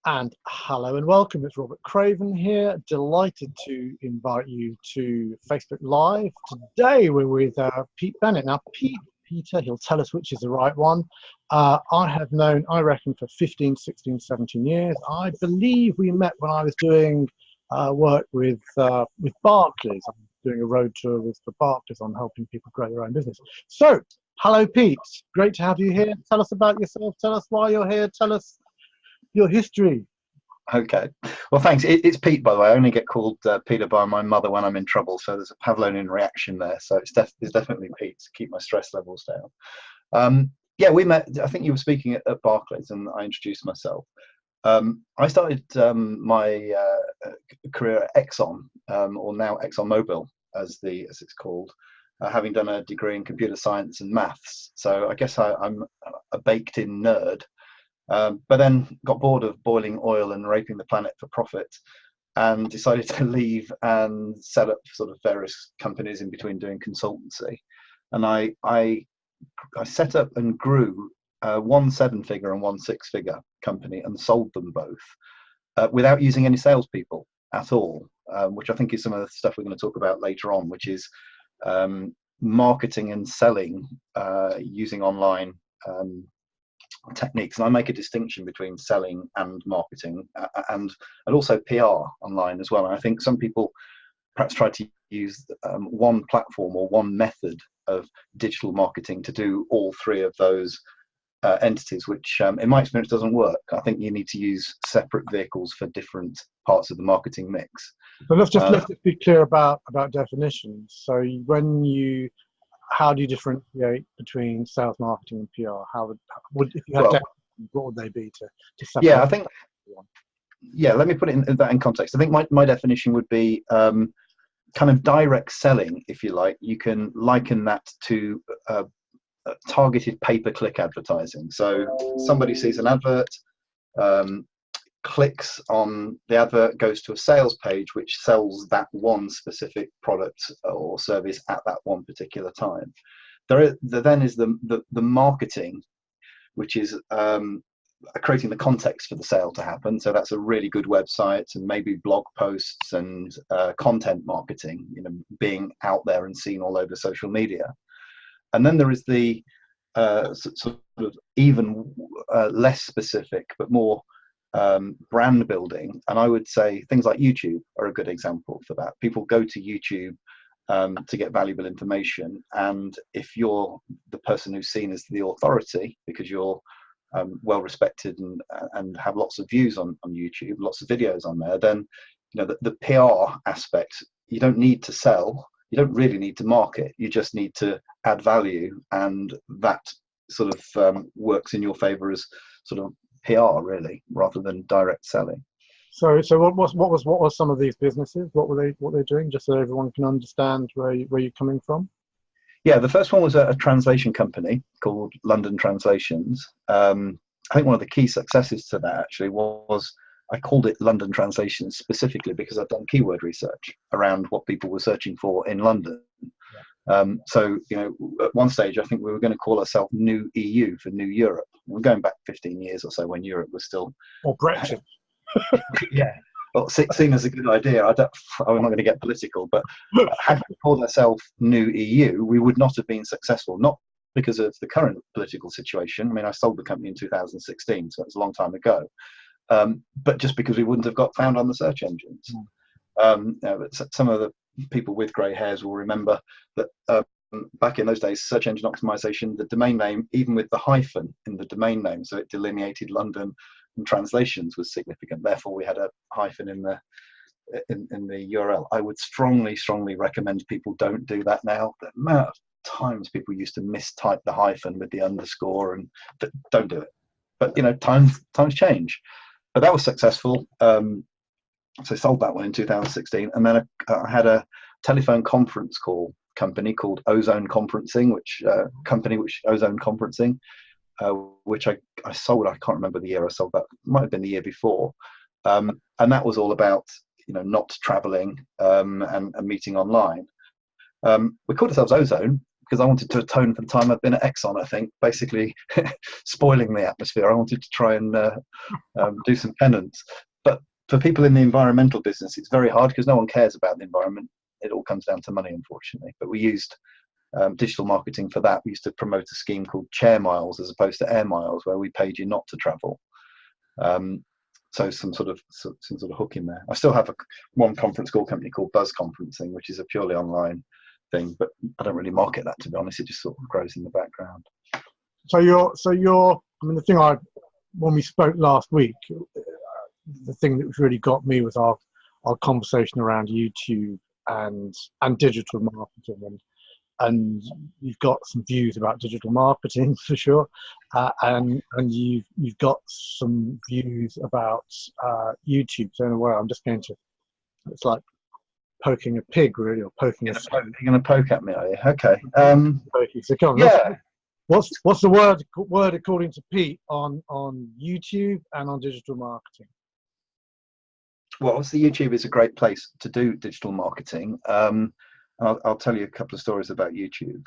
And hello and welcome. It's Robert Craven here. Delighted to invite you to Facebook Live. Today we're with Pete Bennett. Now, Peter, he'll tell us which is the right one. I have known, I reckon, for 15, 16, 17 years. I believe we met when I was doing work with Barclays. I'm doing a road tour with the Barclays on helping people grow their own business. So, hello, Pete. Great to have you here. Tell us about yourself. Tell us why you're here. Tell us your history. Okay. Well, thanks. It's Pete, by the way. I only get called Peter by my mother when I'm in trouble, so there's a Pavlovian reaction there. So it's definitely Pete to keep my stress levels down. Yeah, we met. I think you were speaking at Barclays, and I introduced myself. I started my career at Exxon, or now ExxonMobil, as it's called, having done a degree in computer science and maths. So I guess I'm a baked-in nerd. But then got bored of boiling oil and raping the planet for profit, and decided to leave and set up sort of various companies in between doing consultancy. And I set up and grew one 7-figure and one 6-figure company and sold them both without using any salespeople at all, which I think is some of the stuff we're going to talk about later on, which is marketing and selling using online techniques. And I make a distinction between selling and marketing and also PR online as well. And I think some people perhaps try to use one platform or one method of digital marketing to do all three of those entities, which in my experience doesn't work. I think you need to use separate vehicles for different parts of the marketing mix. But let's just be clear about definitions. So how do you differentiate between sales, marketing, and PR? How would if you had what would they be to separate? Yeah, I think. Yeah, let me put that in context. I think my definition would be kind of direct selling, if you like. You can liken that to targeted pay-per-click advertising. So somebody sees an advert, clicks on the advert, goes to a sales page which sells that one specific product or service at that one particular time. There then is the marketing, which is creating the context for the sale to happen. So that's a really good website and maybe blog posts and content marketing, being out there and seen all over social media. And then there is the sort of even less specific but more brand building, and I would say things like YouTube are a good example for that. People go to YouTube to get valuable information, and if you're the person who's seen as the authority because you're well respected and have lots of views on YouTube, lots of videos on there, then the PR aspect, you don't need to sell, you don't really need to market, you just need to add value, and that sort of works in your favor as sort of PR, really, rather than direct selling. So what was some of these businesses? What were they doing? Just so everyone can understand where you're coming from. Yeah, the first one was a translation company called London Translations. I think one of the key successes to that actually was I called it London Translations specifically because I'd done keyword research around what people were searching for in London. So, at one stage, I think we were going to call ourselves New EU for New Europe. We're going back 15 years or so when Europe was still... Or Brexit. Yeah. Well, seen as a good idea. I'm not going to get political, but had we called ourselves New EU, we would not have been successful, not because of the current political situation. I mean, I sold the company in 2016, so it's a long time ago. But just because we wouldn't have got found on the search engines. But some of the people with grey hairs will remember that back in those days, search engine optimization, the domain name, even with the hyphen in the domain name, so it delineated London and translations, was significant. Therefore, we had a hyphen in the URL. I would strongly recommend people don't do that now. The amount of times people used to mistype the hyphen with the underscore, and don't do it. But times change. But that was successful. So I sold that one in 2016, and then I had a telephone conference call company called Ozone Conferencing, which I sold. I can't remember the year I sold that. It might have been the year before, and that was all about not traveling and meeting online. We called ourselves Ozone because I wanted to atone for the time I'd been at Exxon, I think, basically spoiling the atmosphere. I wanted to try and do some penance. But for people in the environmental business, it's very hard because no one cares about the environment. It all comes down to money, unfortunately. But we used digital marketing for that. We used to promote a scheme called Chair Miles as opposed to Air Miles, where we paid you not to travel. So some sort of hook in there. I still have one conference call company called Buzz Conferencing, which is a purely online thing, but I don't really market that, to be honest. It just sort of grows in the background. So you're. I mean, when we spoke last week, the thing that really got me was our conversation around YouTube and digital marketing, and you've got some views about digital marketing for sure, and you've got some views about YouTube. So in a way, I'm just going to. It's like poking a pig, really, or poking a. You're going to poke at me, are you? Okay. So come on, yeah. What's the word according to Pete on YouTube and on digital marketing? Well, obviously YouTube is a great place to do digital marketing. I'll tell you a couple of stories about YouTube.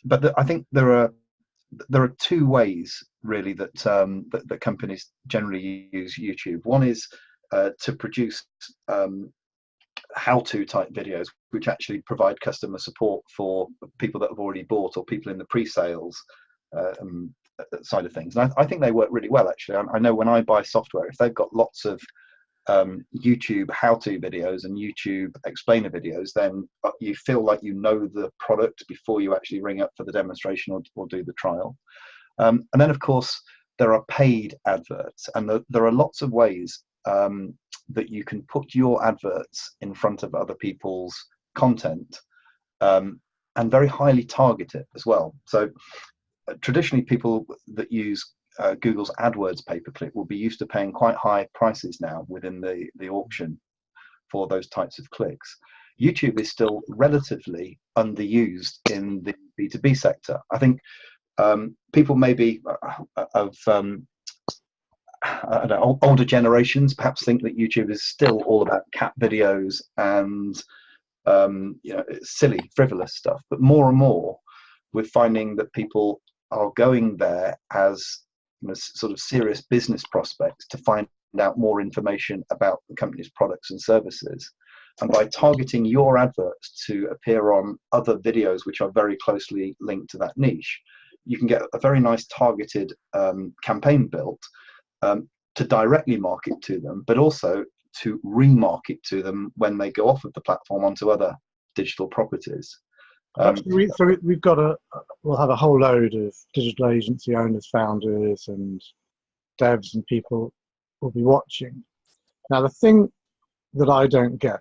But I think there are two ways really that companies generally use YouTube. One is to produce how-to type videos, which actually provide customer support for people that have already bought or people in the pre-sales side of things. And I think they work really well, actually. I know when I buy software, if they've got lots of YouTube how-to videos and YouTube explainer videos, then you feel like you know the product before you actually ring up for the demonstration or do the trial. And then, of course, there are paid adverts, and there are lots of ways that you can put your adverts in front of other people's content, and very highly target it as well. So traditionally, people that use Google's AdWords pay-per-click will be used to paying quite high prices now within the auction for those types of clicks. YouTube is still relatively underused in the B2B sector. I think people maybe of I don't know, older generations perhaps think that YouTube is still all about cat videos and silly, frivolous stuff. But more and more, we're finding that people are going there as sort of serious business prospects to find out more information about the company's products and services. And by targeting your adverts to appear on other videos which are very closely linked to that niche, you can get a very nice targeted campaign built to directly market to them, but also to remarket to them when they go off of the platform onto other digital properties. We'll have a whole load of digital agency owners, founders, and devs and people will be watching. Now, the thing that I don't get,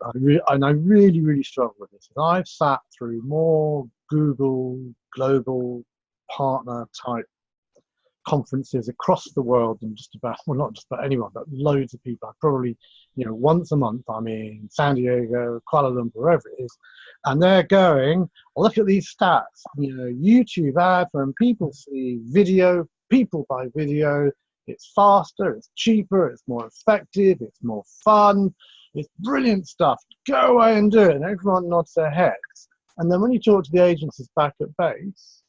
and I really struggle with this, is I've sat through more Google global partner type conferences across the world than just about, well, not just about anyone, but loads of people. I probably, once a month, I'm in San Diego, Kuala Lumpur, wherever it is, and they're going, look at these stats, YouTube ad, when people see video, people buy video, it's faster, it's cheaper, it's more effective, it's more fun, it's brilliant stuff, go away and do it, and everyone nods their heads. And then when you talk to the agencies back at base,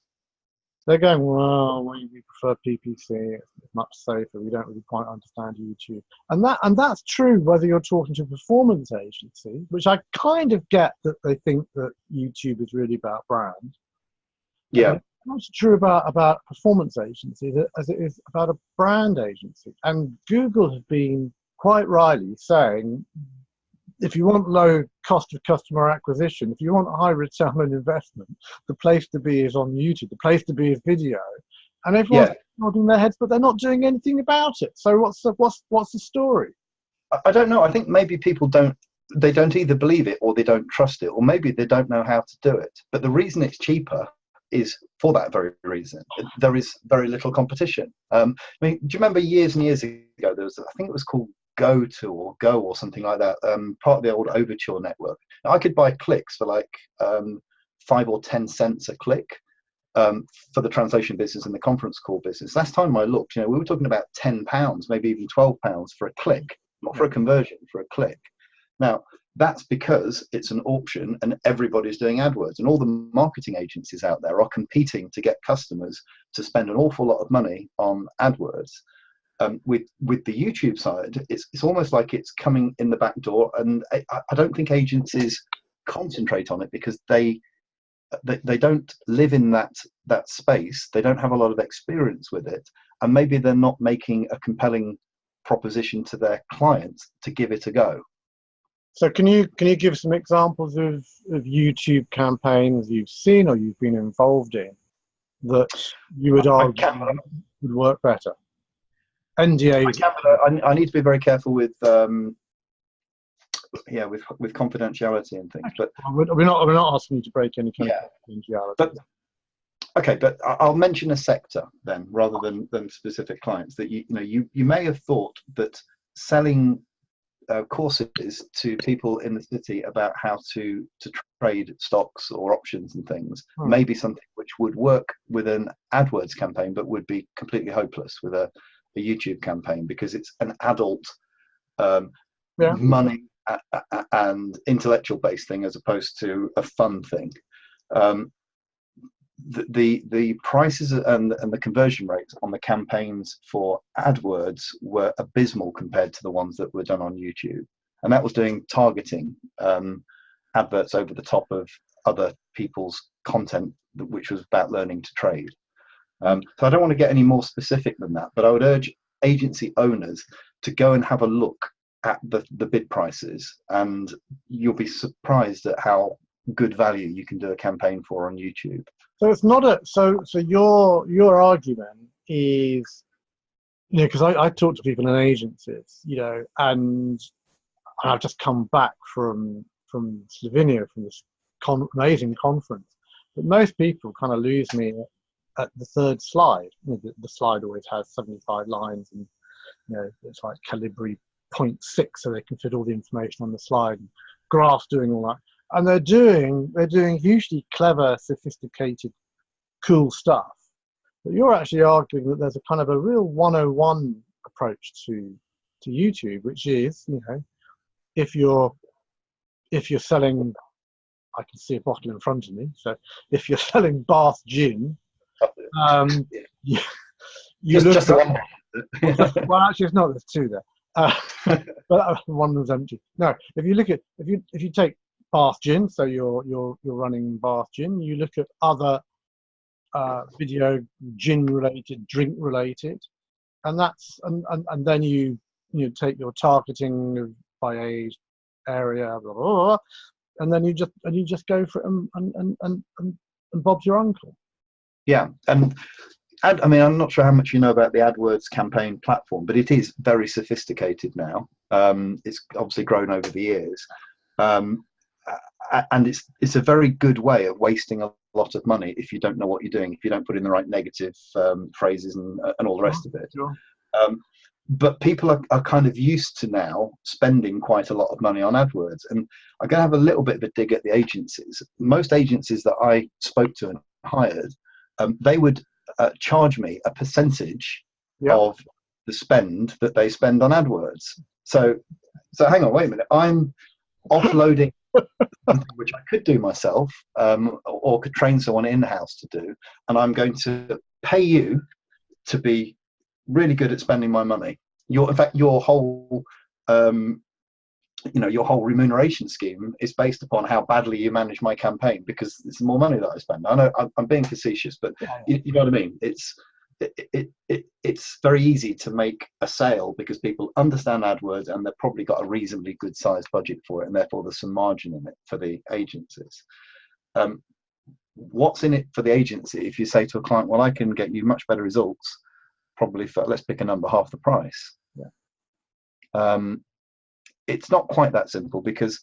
they're going, well, we prefer PPC, it's much safer, we don't really quite understand YouTube. And that's true whether you're talking to a performance agency, which I kind of get that they think that YouTube is really about brand. Yeah. It's not true about performance agency as it is about a brand agency. And Google has been quite rightly saying, if you want low cost of customer acquisition, if you want a high return on investment, the place to be is on YouTube. The place to be is video, and everyone's nodding their heads, but they're not doing anything about it. So what's the story? I don't know. I think maybe people don't either believe it or they don't trust it, or maybe they don't know how to do it. But the reason it's cheaper is for that very reason. There is very little competition. Do you remember years and years ago there was, I think it was called Go or something like that, part of the old Overture network. Now, I could buy clicks for like 5 or 10 cents a click for the translation business and the conference call business. Last time I looked, we were talking about £10, maybe even £12 for a click, not for a conversion, for a click. Now, That's because it's an auction and everybody's doing AdWords, and all the marketing agencies out there are competing to get customers to spend an awful lot of money on AdWords. With the YouTube side, it's almost like it's coming in the back door, and I don't think agencies concentrate on it because they don't live in that space. They don't have a lot of experience with it, and maybe they're not making a compelling proposition to their clients to give it a go. So can you give some examples of YouTube campaigns you've seen or you've been involved in that you would argue would work better? NDAs. I need to be very careful with with confidentiality and things. But we're not asking you to break any kind of confidentiality. But okay, but I'll mention a sector then, rather than specific clients. That you may have thought that selling courses to people in the city about how to trade stocks or options and things may be something which would work with an AdWords campaign, but would be completely hopeless with a YouTube campaign, because it's an adult money and intellectual based thing as opposed to a fun thing. The prices and the conversion rates on the campaigns for AdWords were abysmal compared to the ones that were done on YouTube, and that was doing targeting adverts over the top of other people's content, which was about learning to trade. So I don't want to get any more specific than that, but I would urge agency owners to go and have a look at the bid prices, and you'll be surprised at how good value you can do a campaign for on YouTube. So it's not so your argument is, because I talk to people in agencies, and I've just come back from Slovenia from this amazing conference, but most people kind of lose me at the third slide. The slide always has 75 lines, and it's like Calibri 0.6, so they can fit all the information on the slide, and graphs doing all that. And they're doing hugely clever, sophisticated, cool stuff. But you're actually arguing that there's a kind of a real 101 approach to YouTube, which is, if you're selling, I can see a bottle in front of me. So if you're selling Bath gin, you just look one. well, actually, it's not. There's two there, but one was empty. No, if you take Bath gin, so you're running Bath gin, you look at other video gin related, drink related, and then you take your targeting by age, area, blah, blah, blah, and then you just go for it and Bob's your uncle. Yeah, and I mean, I'm not sure how much you know about the AdWords campaign platform, but it is very sophisticated now. It's obviously grown over the years. And it's a very good way of wasting a lot of money if you don't know what you're doing, if you don't put in the right negative phrases and all the rest of it. Sure. But people are kind of used to now spending quite a lot of money on AdWords. And I'm going to have a little bit of a dig at the agencies. Most agencies that I spoke to and hired, they would charge me a percentage of the spend that they spend on AdWords. So hang on, wait a minute. I'm offloading something which I could do myself, or could train someone in-house to do, and I'm going to pay you to be really good at spending my money. In fact, your whole your whole remuneration scheme is based upon how badly you manage my campaign, because it's more money that I spend. I know I'm being facetious, but you know what I mean. It's very easy to make a sale because people understand AdWords and they've probably got a reasonably good sized budget for it, and therefore there's some margin in it for the agencies. What's in it for the agency if you say to a client, well, I can get you much better results, probably for, let's pick a number, half the price? It's not quite that simple, because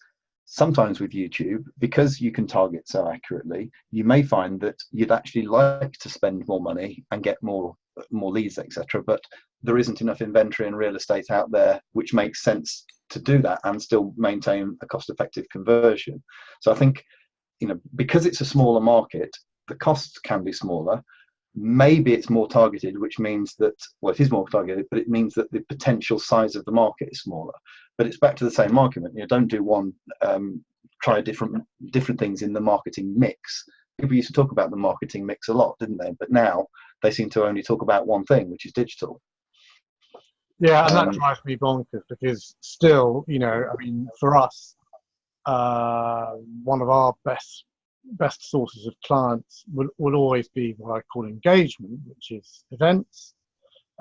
sometimes with YouTube, because you can target so accurately, you may find that you'd actually like to spend more money and get more leads, etc., but there isn't enough inventory and real estate out there which makes sense to do that and still maintain a cost-effective conversion. So I think, because it's a smaller market, the costs can be smaller. Maybe it's more targeted, which means that, well, it is more targeted, but it means that the potential size of the market is smaller. But it's back to the same argument. Don't do one. Try different things in the marketing mix. People used to talk about the marketing mix a lot, didn't they? But now they seem to only talk about one thing, which is digital. Yeah, and that drives me bonkers, because still, I mean, for us, one of our best sources of clients will always be what I call engagement, which is events.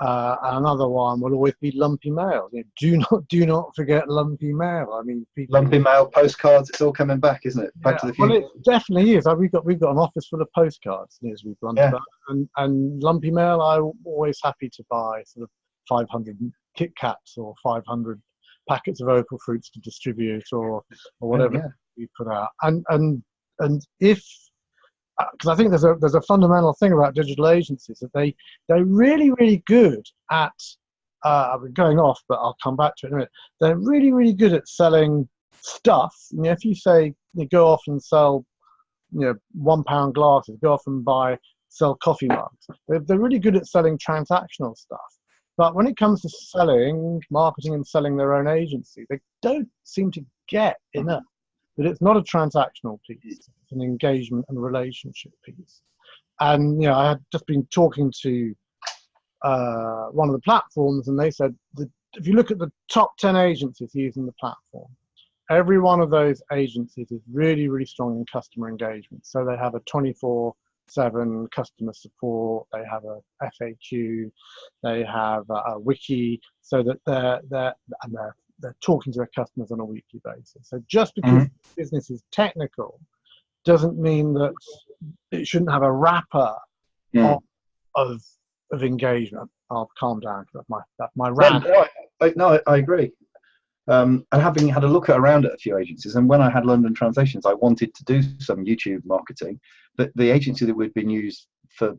And another one will always be lumpy mail. Do not forget lumpy mail. I mean, lumpy mail, postcards, it's all coming back, isn't it? Back to the future. Well, it definitely is. We've got an office full of postcards, as we've run about, and lumpy mail. I'm always happy to buy sort of 500 Kit Kats or 500 packets of Opal fruits to distribute, or whatever we put out. And if, because I think there's a fundamental thing about digital agencies, that they're really, really good at, I've been going off, but I'll come back to it in a minute. They're really, really good at selling stuff. If you say you go off and sell, £1 glasses, go off and sell coffee mugs, they're really good at selling transactional stuff. But when it comes to selling, marketing and selling their own agency, they don't seem to get enough. But it's not a transactional piece, it's an engagement and relationship piece. And I had just been talking to one of the platforms, and they said that if you look at the top 10 agencies using the platform, every one of those agencies is really, really strong in customer engagement. So they have a 24/7 customer support, they have a FAQ, they have a wiki, so that they're talking to their customers on a weekly basis. So just because business is technical doesn't mean that it shouldn't have a wrapper of engagement. I'll calm down, because that's my rant. No, I agree. And having had a look around at a few agencies, and when I had London Translations, I wanted to do some YouTube marketing. But the agency that we'd been used for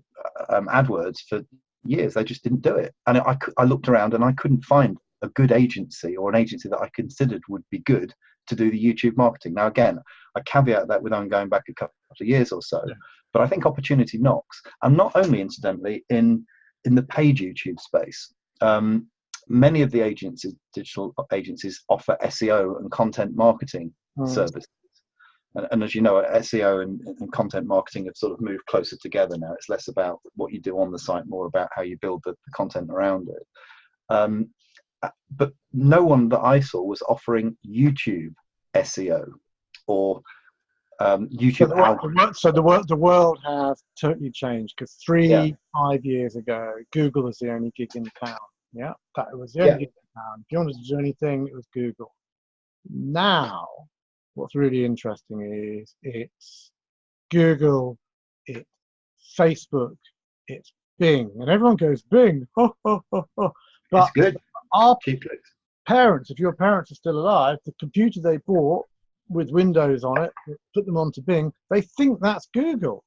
AdWords for years, they just didn't do it. And I looked around and I couldn't find a good agency, or an agency that I considered would be good to do the YouTube marketing. Now, again, I caveat that with going back a couple of years or so, but I think opportunity knocks, and not only, incidentally, in the paid YouTube space. Many of the digital agencies, offer SEO and content marketing services. And as you know, SEO and content marketing have sort of moved closer together now. It's less about what you do on the site, more about how you build the content around it. But no one that I saw was offering YouTube SEO or YouTube. So the world has totally changed, because 5 years ago, Google was the only gig in town. Yeah, that was the only gig in town. If you wanted to do anything, it was Google. Now, what's really interesting is it's Google, it's Facebook, it's Bing, and everyone goes Bing. But it's good. Our parents, if your parents are still alive, the computer they bought with Windows on it, put them onto Bing, they think that's Google.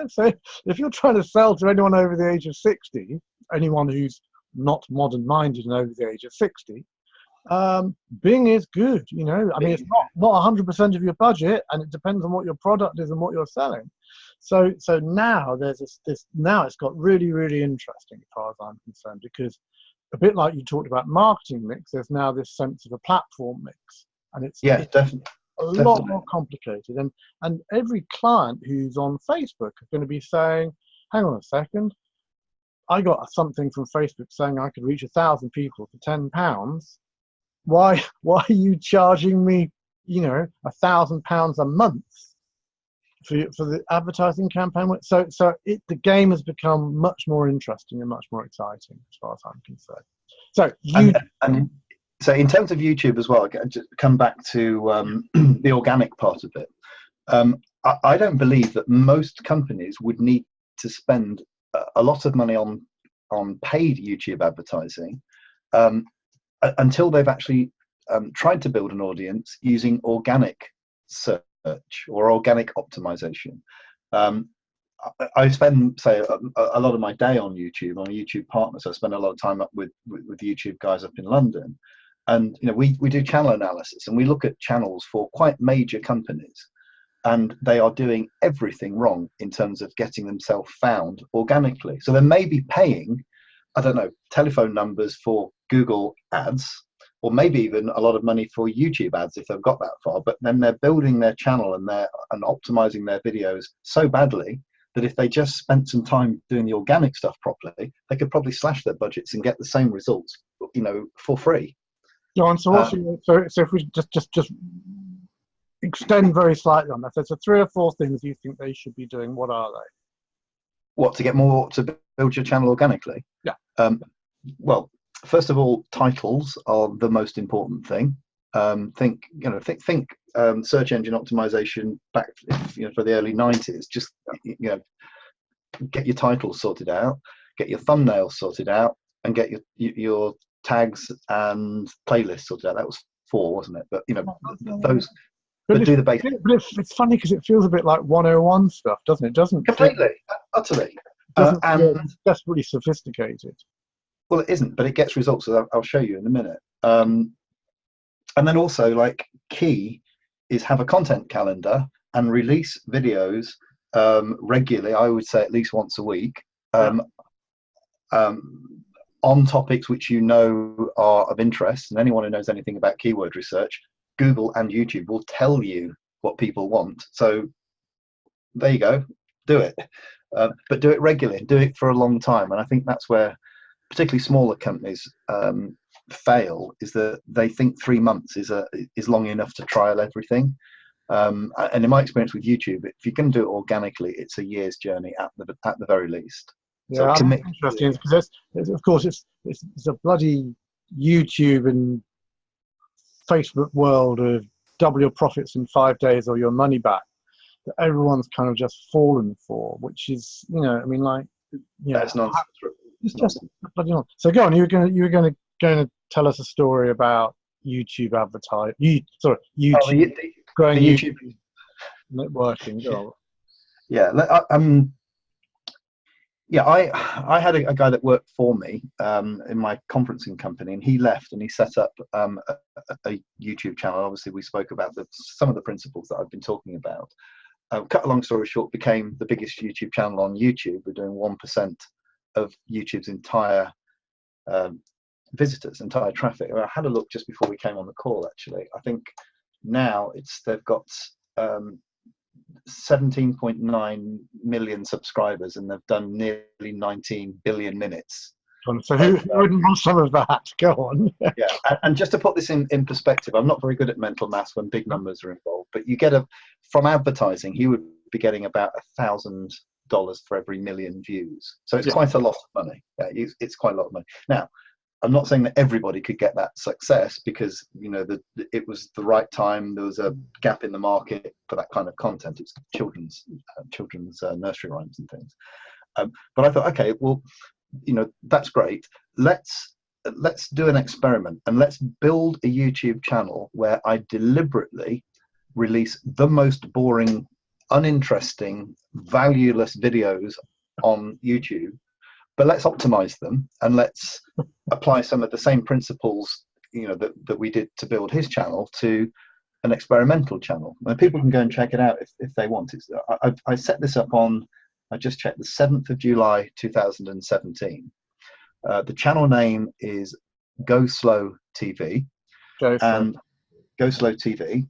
So if you're trying to sell to anyone over the age of 60, anyone who's not modern minded and over the age of 60, Bing is good. I mean, it's not 100% of your budget, and it depends on what your product is and what you're selling. So now there's this now it's got really, really interesting as far as I'm concerned, because a bit like you talked about marketing mix, there's now this sense of a platform mix, and it's definitely a lot more complicated. And every client who's on Facebook is going to be saying, hang on a second, I got something from Facebook saying I could reach 1,000 people for £10. Why are you charging me, £1,000 a month for the advertising campaign? So the game has become much more interesting and much more exciting as far as I'm concerned. So in terms of YouTube as well, just come back to the organic part of it. I don't believe that most companies would need to spend a lot of money on paid YouTube advertising until they've actually tried to build an audience using organic search or organic optimization. I spend, say, a lot of my day on YouTube. I'm a YouTube partner, so I spend a lot of time up with the YouTube guys up in London. And we do channel analysis, and we look at channels for quite major companies, and they are doing everything wrong in terms of getting themselves found organically. So they may be paying, I don't know, telephone numbers for Google ads, or maybe even a lot of money for YouTube ads if they've got that far. But then they're building their channel and optimizing their videos so badly that if they just spent some time doing the organic stuff properly, they could probably slash their budgets and get the same results, for free. John, so so if we just extend very slightly on that, so 3 or 4 things you think they should be doing. What are they? What, to build your channel organically? Yeah. Well, first of all, titles are the most important thing. Think search engine optimization back, for the early 90s. Just get your titles sorted out, get your thumbnails sorted out, and get your tags and playlists sorted out. That was 4, wasn't it? But those. But do the basics. But it's funny because it feels a bit like 101 stuff, doesn't it? Doesn't completely, utterly. And desperately sophisticated. Well, it isn't, but it gets results. So I'll show you in a minute. And then also, like, key is have a content calendar and release videos regularly. I would say at least once a week, on topics which are of interest. And anyone who knows anything about keyword research, Google and YouTube will tell you what people want. So there you go, do it. But do it regularly, do it for a long time. And I think that's where particularly smaller companies fail, is that they think 3 months is long enough to trial everything. And in my experience with YouTube, if you can do it organically, it's a year's journey at the very least. Yeah, so interesting because of course it's a bloody YouTube and Facebook world of double your profits in 5 days or your money back that everyone's kind of just fallen for, which is that's nonsense. It's just bloody nonsense. So go on, you were going to tell us a story about YouTube advertising. YouTube growing YouTube networking. Go on. I had a guy that worked for me in my conferencing company, and he left and he set up a YouTube channel. Obviously, we spoke about some of the principles that I've been talking about. Cut a long story short, became the biggest YouTube channel on YouTube. We're doing 1% of YouTube's entire visitors, entire traffic. I had a look just before we came on the call, actually. I think now they've got 17.9 million subscribers, and they've done nearly 19 billion minutes. So who wouldn't want some of that? Go on. Yeah, and just to put this in perspective, I'm not very good at mental maths when big numbers are involved, but you get from advertising, he would be getting about $1,000 for every million views. So it's quite a lot of money. Yeah, it's quite a lot of money. Now, I'm not saying that everybody could get that success, because it was the right time. There was a gap in the market for that kind of content. It's children's nursery rhymes and things. But I thought, okay, well, that's great. Let's do an experiment, and let's build a YouTube channel where I deliberately release the most boring, uninteresting, valueless videos on YouTube. But let's optimize them, and let's apply some of the same principles, that we did to build his channel to an experimental channel. And people can go and check it out if they want. I set this up on, I just checked, the 7th of July 2017. The channel name is Go Slow TV. Go Slow TV.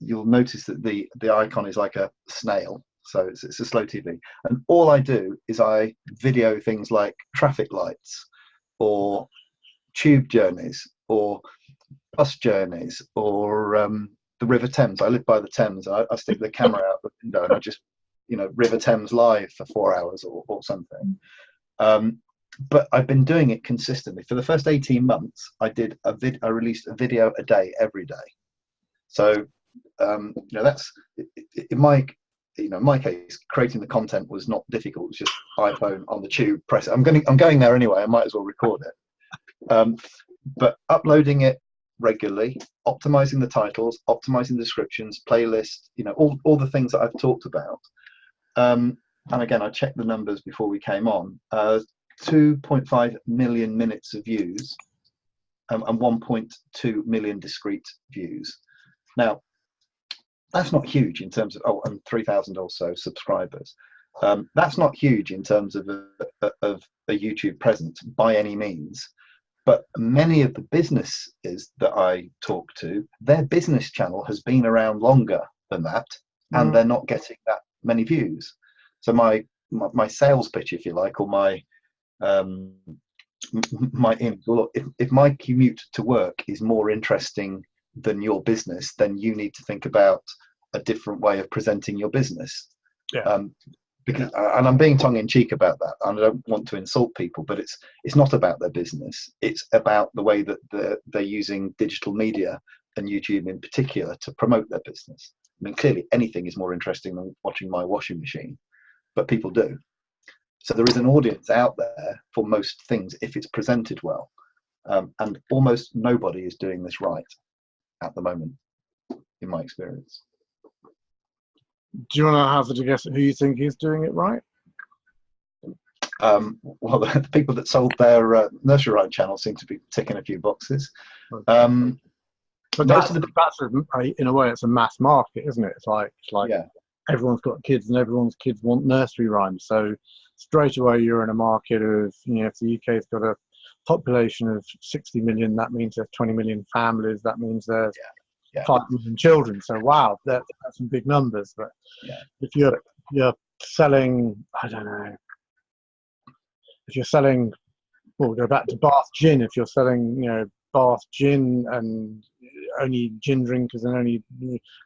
You'll notice that the icon is like a snail. So it's a slow TV, and all I do is I video things like traffic lights, or tube journeys, or bus journeys, or the River Thames. I live by the Thames. I stick the camera out the window and I just, River Thames live for 4 hours or something. But I've been doing it consistently for the first 18 months. I released a video a day every day. So that's in my case, creating the content was not difficult. It's just iPhone on the tube, press it. I'm going there anyway. I might as well record it. But uploading it regularly, optimizing the titles, optimizing the descriptions, playlists, all the things that I've talked about. And again, I checked the numbers before we came on. 2.5 million minutes of views, and 1.2 million discrete views. Now, that's not huge in terms of, and 3,000 or so subscribers. That's not huge in terms of a YouTube presence by any means. But many of the businesses that I talk to, their business channel has been around longer than that, and they're not getting that many views. So my sales pitch, if you like, or my look, if my commute to work is more interesting than your business, then you need to think about a different way of presenting your business. Yeah. Because, and I'm being tongue-in-cheek about that, and I don't want to insult people, but it's not about their business. It's about the way that they're using digital media, and YouTube in particular, to promote their business. I mean, clearly anything is more interesting than watching my washing machine, but people do. So there is an audience out there for most things if it's presented well, and almost nobody is doing this right at the moment, in my experience. Do you want to hazard a guess at who you think is doing it right? Well, the people that sold their nursery rhyme channel seem to be ticking a few boxes. Okay. But that's in a way, it's a mass market, isn't it? It's like yeah. Everyone's got kids, and everyone's kids want nursery rhymes. So straight away, you're in a market of, if the UK's got a population of 60 million, that means there's 20 million families. That means there's 5 million children. So wow, that's some big numbers. But if you're selling, I don't know, if you're selling, we'll go back to Bath gin. If you're selling, Bath gin and only gin drinkers and only,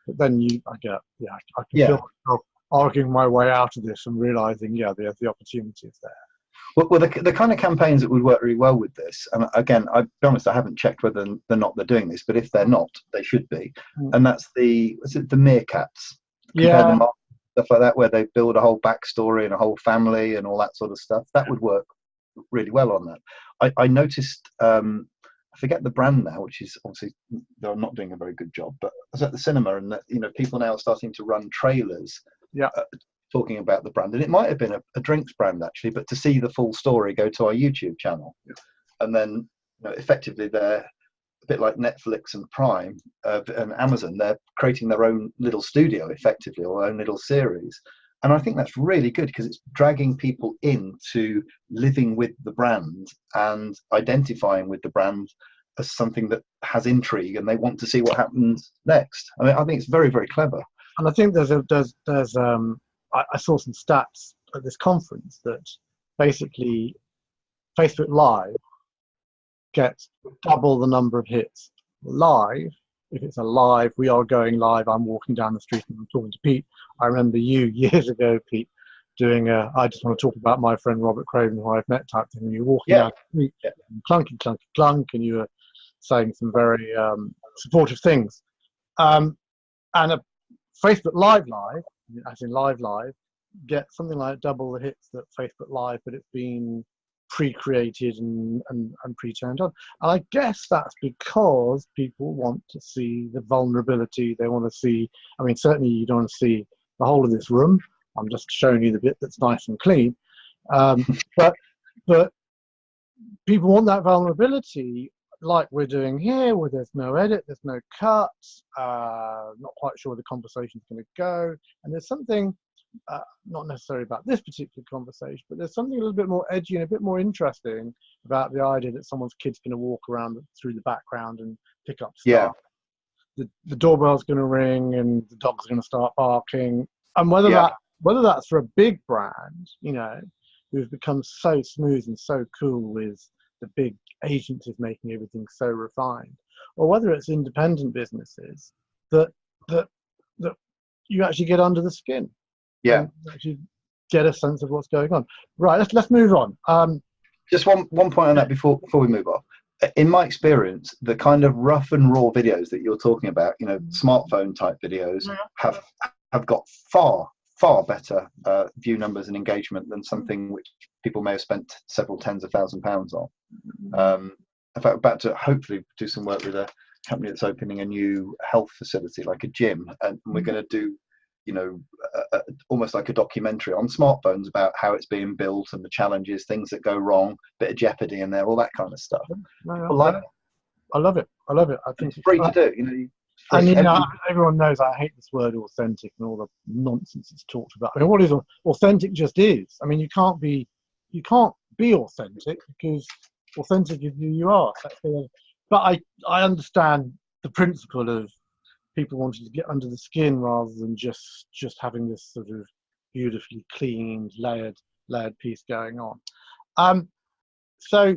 but then I can feel myself arguing my way out of this and realizing, there's the opportunities there. Well, the kind of campaigns that would work really well with this, and again, I'll be honest, I haven't checked whether they're doing this, but if they're not, they should be. And that's the meerkats. Them up, stuff like that, where they build a whole backstory and a whole family and all that sort of stuff. That would work really well on that. I noticed, I forget the brand now, which is obviously they're not doing a very good job, but I was at the cinema, and people now are starting to run trailers. Talking about the brand, and it might have been a drinks brand actually, but to see the full story, go to our YouTube channel, and then effectively they're a bit like Netflix and Prime and Amazon. They're creating their own little studio effectively, or their own little series, and I think that's really good because it's dragging people into living with the brand and identifying with the brand as something that has intrigue, and they want to see what happens next. I mean, I think it's very, very clever. And I think there's I saw some stats at this conference that basically Facebook Live gets double the number of hits live. If it's a live, we are going live, I'm walking down the street and I'm talking to Pete. I remember you years ago, Pete, doing I just want to talk about my friend Robert Craven, who I've met type thing. And you're walking down the street, clunky, clunky, clunk, and you were saying some very supportive things. And a Facebook Live, as in live, get something like double the hits that Facebook Live, but it's been pre-created and pre-turned on. And I guess that's because people want to see the vulnerability. They want to see, I mean, certainly you don't want to see the whole of this room. I'm just showing you the bit that's nice and clean. But people want that vulnerability, like we're doing here, where there's no edit, there's no cuts, not quite sure where the conversation's going to go. And there's something, not necessarily about this particular conversation, but there's something a little bit more edgy and a bit more interesting about the idea that someone's kid's going to walk around through the background and pick up stuff. The doorbell's going to ring and the dog's going to start barking. And whether that's for a big brand, who's become so smooth and so cool with the big agencies making everything so refined, or whether it's independent businesses that you actually get under the skin. Actually get a sense of what's going on. Right, let's move on. Just one point on that before we move off. In my experience, the kind of rough and raw videos that you're talking about, smartphone type videos, have got far better view numbers and engagement than something which people may have spent several tens of £1,000s on. In fact, we're about to hopefully do some work with a company that's opening a new health facility, like a gym, and we're going to do almost like a documentary on smartphones about how it's being built and the challenges, things that go wrong, bit of jeopardy in there, all that kind of stuff. I love it. I think it's free to do. Everyone knows I hate this word authentic and all the nonsense it's talked about. I mean, what is authentic? Just is. I mean, you can't be authentic because authentic as you are. But I understand the principle of people wanting to get under the skin rather than just having this sort of beautifully cleaned, layered piece going on. So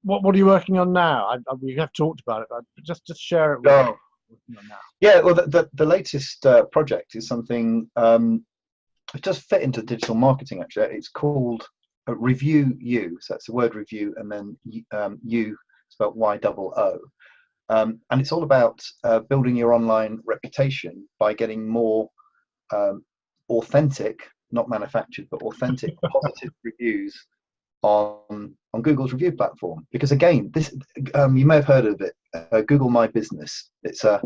what are you working on now? We have talked about it, but just share it with me. Now. Yeah, well, the latest project is something. It does fit into digital marketing. Actually, it's called Review You. So that's the word review, and then you spelled YOO. And it's all about building your online reputation by getting more authentic, not manufactured, but authentic, positive reviews on Google's review platform. Because again, this you may have heard of it, Google My Business. It's a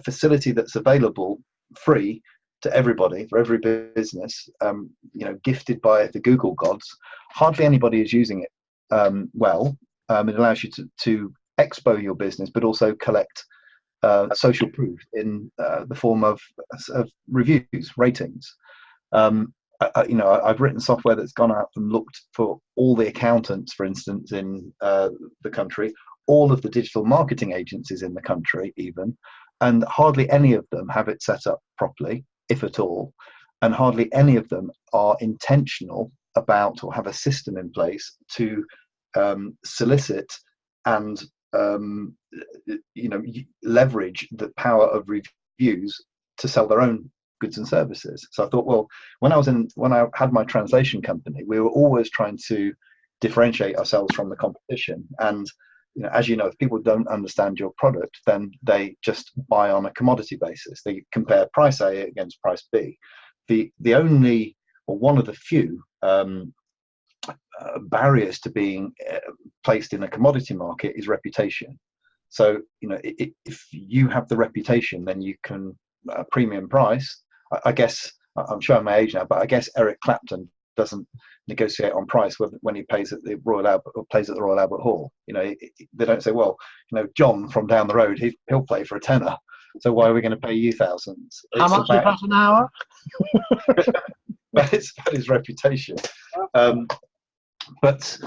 facility that's available free to everybody, for every business, gifted by the Google gods. Hardly anybody is using it well. It allows you to expo your business, but also collect social proof in the form of reviews, ratings. I've written software that's gone out and looked for all the accountants, for instance, in the country, all of the digital marketing agencies in the country even, and hardly any of them have it set up properly, if at all, and hardly any of them are intentional about or have a system in place to solicit and leverage the power of reviews to sell their own goods and services. So I thought, well, when I had my translation company, we were always trying to differentiate ourselves from the competition. And as you know, if people don't understand your product, then they just buy on a commodity basis. They compare price A against price B. The only, or one of the few barriers to being placed in a commodity market is reputation. So if you have the reputation, then you can premium price. I guess I'm showing my age now, but I guess Eric Clapton doesn't negotiate on price when he plays at the Royal Albert Hall. They don't say, well, John from down the road, he'll play for a tenner, so why are we going to pay you thousands? How much is that an hour? But it's about his reputation. But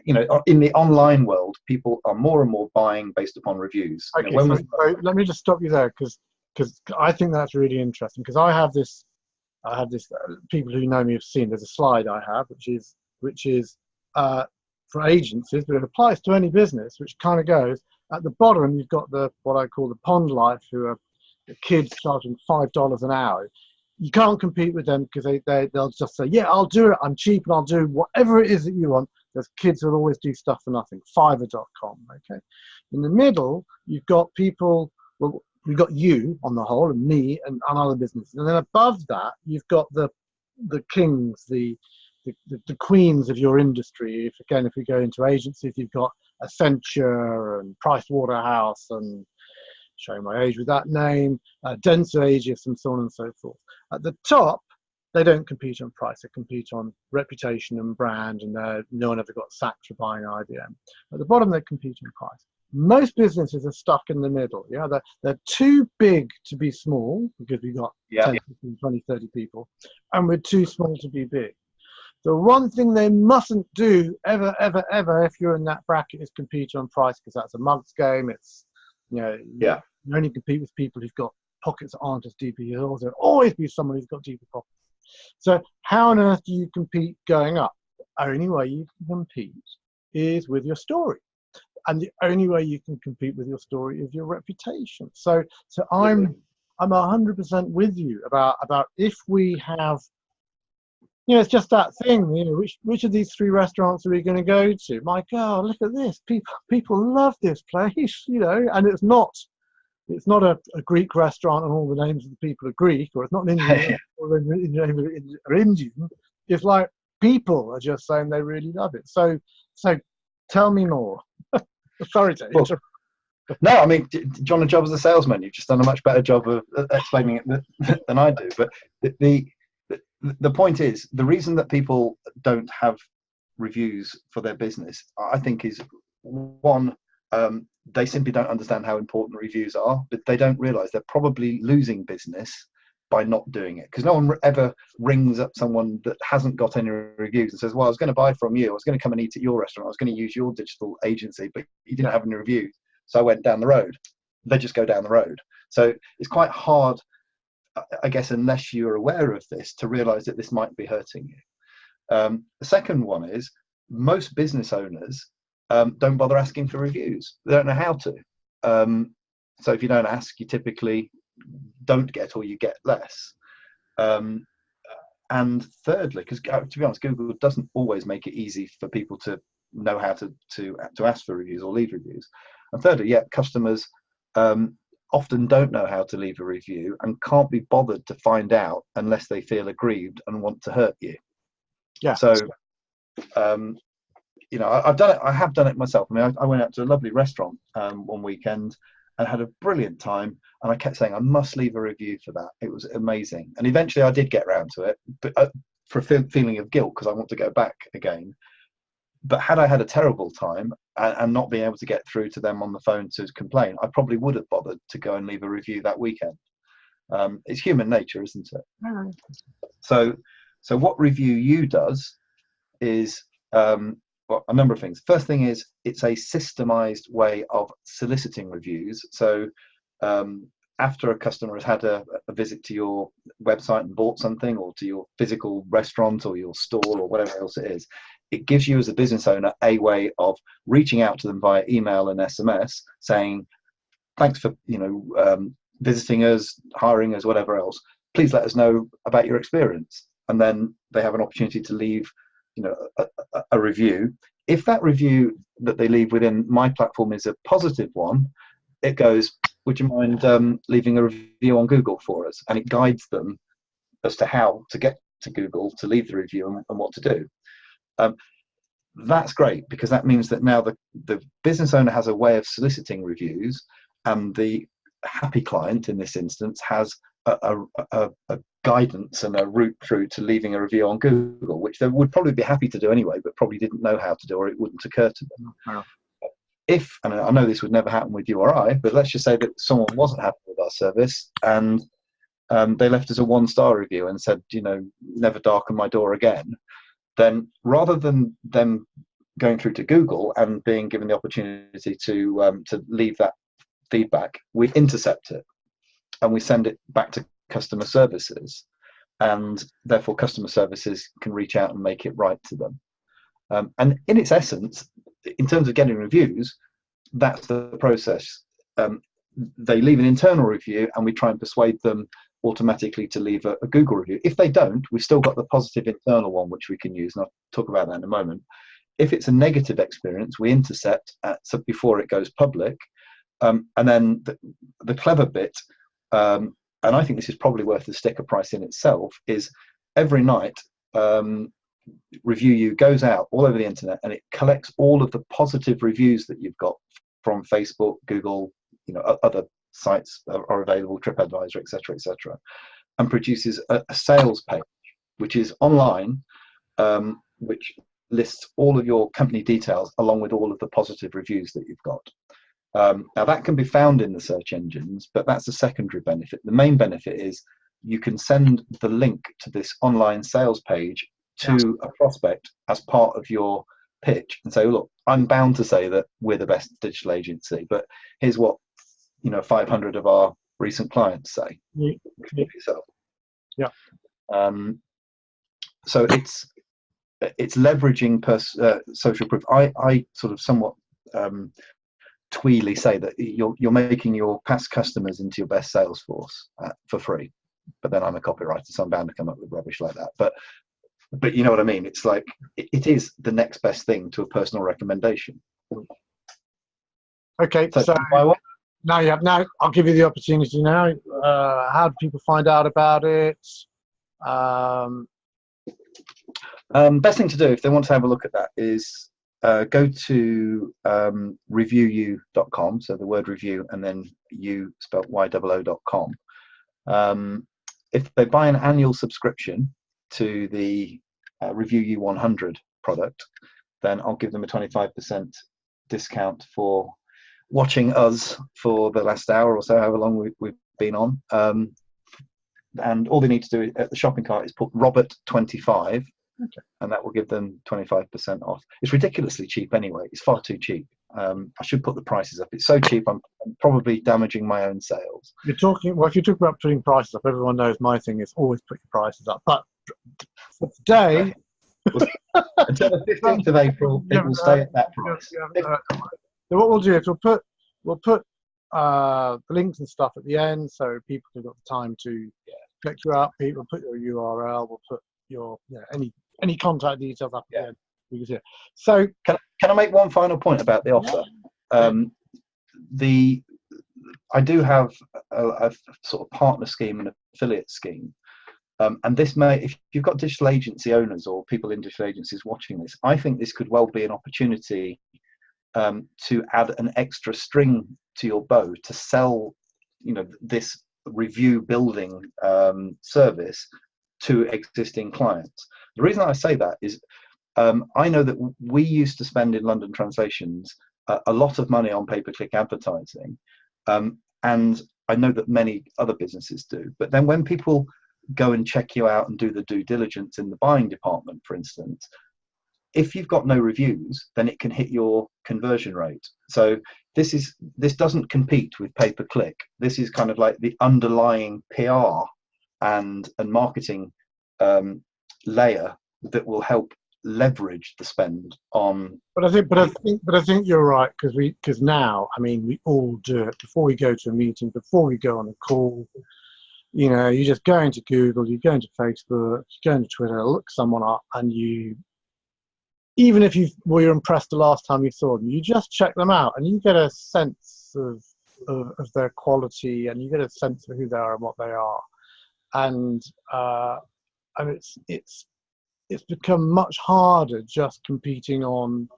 in the online world, people are more and more buying based upon reviews. Okay, so let me just stop you there, because I think that's really interesting. Because I have this. People who know me have seen. There's a slide I have, which is for agencies, but it applies to any business. Which kind of goes at the bottom. You've got what I call the pond life, who are the kids charging $5 an hour. You can't compete with them because they'll just say, yeah, I'll do it. I'm cheap and I'll do whatever it is that you want. There's kids who'll always do stuff for nothing. Fiverr.com. Okay. In the middle, you've got people. Well, we've got you on the whole, and me, and other businesses. And then above that, you've got the kings, the queens of your industry. If we go into agencies, you've got Accenture and Price Waterhouse, and showing my age with that name, Denser Aegis, and so on and so forth. At the top, they don't compete on price. They compete on reputation and brand, and no one ever got sacked for buying IBM. At the bottom, they compete on price. Most businesses are stuck in the middle. Yeah, they're too big to be small, because we've got 10, 15, 20, 30 people, and we're too small to be big. The one thing they mustn't do ever, ever, ever, if you're in that bracket, is compete on price, because that's a mug's game. It's you only compete with people who've got pockets that aren't as deep as yours. There'll always be someone who's got deeper pockets. So how on earth do you compete going up? The only way you can compete is with your story. And the only way you can compete with your story is your reputation. So I'm 100% with you about if we have, it's just that thing, which of these 3 restaurants are we going to go to? My God, look at this. People love this place, and it's not a Greek restaurant and all the names of the people are Greek, or it's not an Indian or Indian. It's like people are just saying they really love it. So tell me more. Sorry to interrupt. No, I mean, John, a job as a salesman, you've just done a much better job of explaining it than I do. But the point is, the reason that people don't have reviews for their business, I think, is one, they simply don't understand how important reviews are, but they don't realize they're probably losing business by not doing it, because no one ever rings up someone that hasn't got any reviews and says, well, I was going to buy from you, I was going to come and eat at your restaurant, I was going to use your digital agency, but you didn't have any reviews, so I went down the road. They just go down the road. So it's quite hard, I guess, unless you're aware of this, to realize that this might be hurting you. The second one is most business owners don't bother asking for reviews. They don't know how to. So if you don't ask, you typically don't get, or you get less. And thirdly, because to be honest, Google doesn't always make it easy for people to know how to ask for reviews or leave reviews. And thirdly, customers often don't know how to leave a review and can't be bothered to find out unless they feel aggrieved and want to hurt you. Yeah. So, you know, I've done it. I have done it myself. I mean, I went out to a lovely restaurant one weekend and had a brilliant time. And I kept saying, I must leave a review for that. It was amazing. And eventually I did get around to it, but for a feeling of guilt, because I want to go back again. But had I had a terrible time and not being able to get through to them on the phone to complain, I probably would have bothered to go and leave a review that weekend. It's human nature, isn't it? Mm. So what Review You does is well, a number of things. First thing is it's a systemized way of soliciting reviews. So after a customer has had a visit to your website and bought something, or to your physical restaurant or your store or whatever else it is, it gives you as a business owner a way of reaching out to them via email and SMS saying, thanks for visiting us, hiring us, whatever else. Please let us know about your experience. And then they have an opportunity to leave a review. If that review that they leave within my platform is a positive one, it goes, would you mind leaving a review on Google for us? And it guides them as to how to get to Google to leave the review and what to do. That's great, because that means that now the business owner has a way of soliciting reviews, and the happy client in this instance has a guidance and a route through to leaving a review on Google, which they would probably be happy to do anyway, but probably didn't know how to do, or it wouldn't occur to them. Wow. If, and I know this would never happen with you or I, but let's just say that someone wasn't happy with our service and they left us a 1-star review and said, never darken my door again, then rather than them going through to Google and being given the opportunity to leave that feedback, we intercept it and we send it back to customer services, and therefore customer services can reach out and make it right to them. And in its essence, in terms of getting reviews, that's the process. They leave an internal review and we try and persuade them automatically to leave a Google review. If they don't, we've still got the positive internal one which we can use, and I'll talk about that in a moment. If it's a negative experience, we intercept so before it goes public. And then the clever bit, and I think this is probably worth the sticker price in itself, is every night Review You goes out all over the internet and it collects all of the positive reviews that you've got from Facebook, Google, other sites are available, TripAdvisor, etc., and produces a sales page which is online, which lists all of your company details along with all of the positive reviews that you've got. Now that can be found in the search engines, but that's a secondary benefit. The main benefit is you can send the link to this online sales page to a prospect as part of your pitch and say, look, I'm bound to say that we're the best digital agency, but here's what 500 of our recent clients say. Yeah. So it's leveraging social proof. I sort of somewhat tweely say that you're making your past customers into your best sales force for free, but then I'm a copywriter, so I'm bound to come up with rubbish like that. But you know what I mean? It's like it is the next best thing to a personal recommendation. Okay, so now I'll give you the opportunity now. How do people find out about it? Best thing to do if they want to have a look at that is go to reviewyu.com, so the word review and then you spelled YOO.com. If they buy an annual subscription to the Review You 100 product, then I'll give them a 25% discount for watching us for the last hour or so, however long we've been on. and all they need to do at the shopping cart is put Robert 25, Okay. and that will give them 25% off. It's ridiculously cheap anyway. It's far too cheap. I should put the prices up. It's so cheap, I'm probably damaging my own sales. You're talking, well, if you talk about putting prices up, everyone knows my thing is always put your prices up. But for today, Until the 15th of April, it will stay at that price. So what we'll do is we'll put the links and stuff at the end, so people have got the time to check you out. People put your URL. We'll put your any contact details up at the end. You can see it. So can I make one final point about the offer? I do have a sort of partner scheme and affiliate scheme. And this may, if you've got digital agency owners or people in digital agencies watching this, I think this could well be an opportunity to add an extra string to your bow to sell, this review building service to existing clients. The reason I say that is I know that we used to spend in London Translations a lot of money on pay-per-click advertising, and I know that many other businesses do. But then when people go and check you out and do the due diligence in the buying department, for instance, if you've got no reviews, then it can hit your conversion rate. So this doesn't compete with pay-per-click. This is kind of like the underlying PR and marketing layer that will help leverage the spend on. But I think you're right, because now, I mean, we all do it before we go to a meeting, before we go on a call. You just go into Google, you go into Facebook, you go into Twitter, look someone up, and even if you were impressed the last time you saw them, you just check them out, and you get a sense of their quality, and you get a sense of who they are and what they are, and it's become much harder just competing on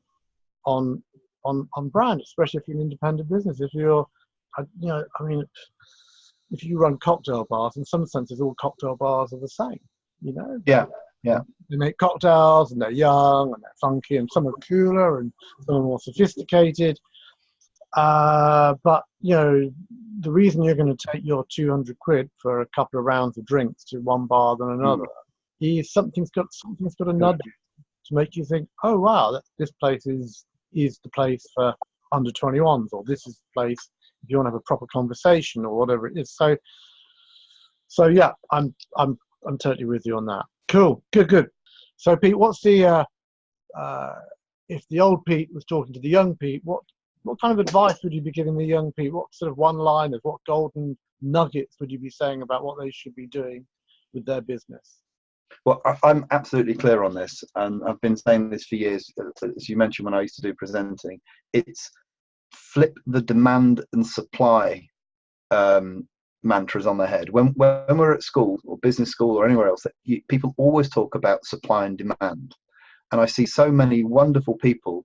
brand, especially if you're an independent business. If you're, if you run cocktail bars, in some senses, all cocktail bars are the same. Yeah. They make cocktails, and they're young, and they're funky, and some are cooler, and some are more sophisticated. But the reason you're going to take your 200 quid for a couple of rounds of drinks to one bar than another is something's got a nudge to make you think, oh wow, this place is the place for under 21s, or this is the place if you want to have a proper conversation, or whatever it is. So yeah, I'm totally with you on that. Cool, good. So Pete, what's the if the old Pete was talking to the young Pete, what kind of advice would you be giving the young Pete? What sort of one-liners, what golden nuggets would you be saying about what they should be doing with their business? Well, I'm absolutely clear on this, and I've been saying this for years. As you mentioned, when I used to do presenting, it's flip the demand and supply mantras on their head. When we're at school or business school or anywhere else, people always talk about supply and demand, and I see so many wonderful people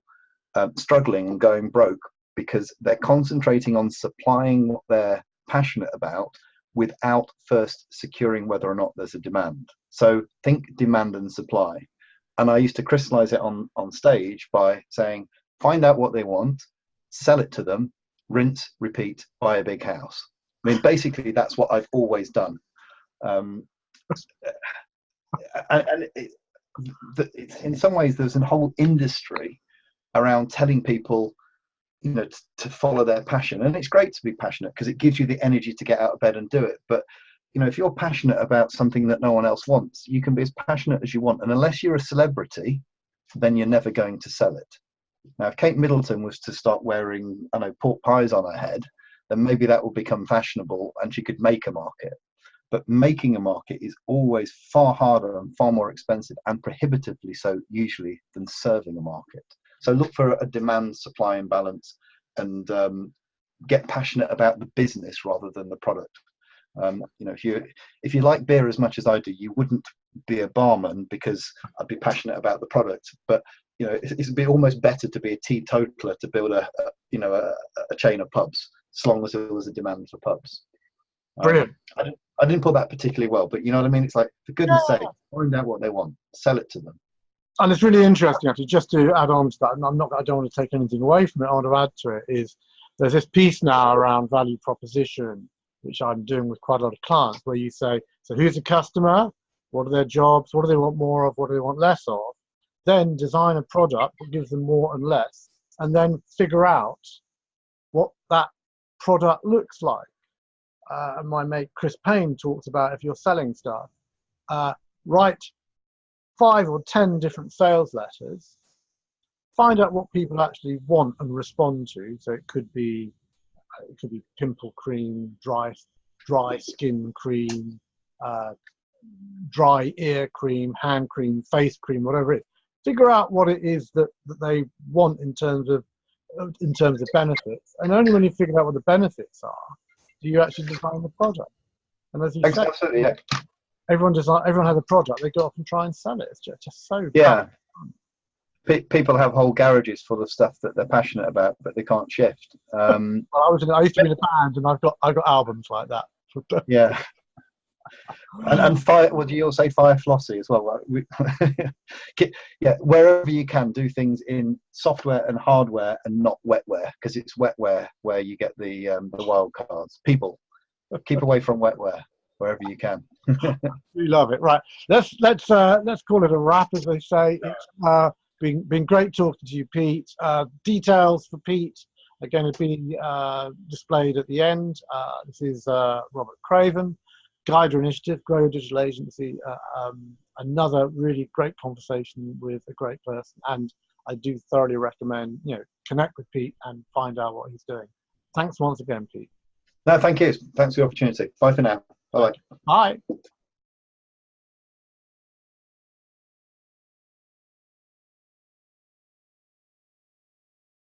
struggling and going broke because they're concentrating on supplying what they're passionate about without first securing whether or not there's a demand. So think demand and supply. And I used to crystallize it on stage by saying, find out what they want, sell it to them, rinse, repeat, buy a big house. I mean, basically, that's what I've always done. In some ways, there's a whole industry around telling people, to follow their passion. And it's great to be passionate because it gives you the energy to get out of bed and do it. But, if you're passionate about something that no one else wants, you can be as passionate as you want. And unless you're a celebrity, then you're never going to sell it. Now, if Kate Middleton was to start wearing, pork pies on her head, then maybe that will become fashionable and she could make a market. But making a market is always far harder and far more expensive, and prohibitively so usually, than serving a market. So look for a demand supply imbalance, and get passionate about the business rather than the product. If you like beer as much as I do, you wouldn't be a barman because I'd be passionate about the product. But it'd be almost better to be a teetotaler to build a chain of pubs, as long as there was a demand for pubs. Brilliant. I didn't put that particularly well, but you know what I mean? It's like, for goodness sake, find out what they want, sell it to them. And it's really interesting, actually, just to add on to that, and I don't want to take anything away from it, I want to add to it, is there's this piece now around value proposition, which I'm doing with quite a lot of clients, where you say, so who's the customer? What are their jobs? What do they want more of? What do they want less of? Then design a product that gives them more and less, and then figure out what that product looks like. My mate Chris Payne talks about, if you're selling stuff, write 5 or 10 different sales letters, find out what people actually want and respond to. So it could be pimple cream, dry skin cream, dry ear cream, hand cream, face cream, whatever it is. Figure out what it is that they want in terms of benefits, and only when you figure out what the benefits are do you actually design the product. And as you said, Absolutely, yeah. everyone has a product. They go off and try and sell it. It's just so Yeah. People have whole garages full of stuff that they're passionate about, but they can't shift. Well, I used to be in a band, and I've got albums like that. Yeah. And fire. Would you also say fire flossy as well? Yeah, wherever you can, do things in software and hardware and not wetware, because it's wetware where you get the wild cards. People, keep away from wetware wherever you can. We love it. Right. Let's call it a wrap, as they say. It's been great talking to you, Pete. Details for Pete are going to be displayed at the end. This is Robert Craven, GYDA Initiative, Grow Your Digital Agency. Another really great conversation with a great person, and I do thoroughly recommend connect with Pete and find out what he's doing. Thanks once again, Pete. No, thank you. Thanks for the opportunity. Bye for now. Bye. Bye.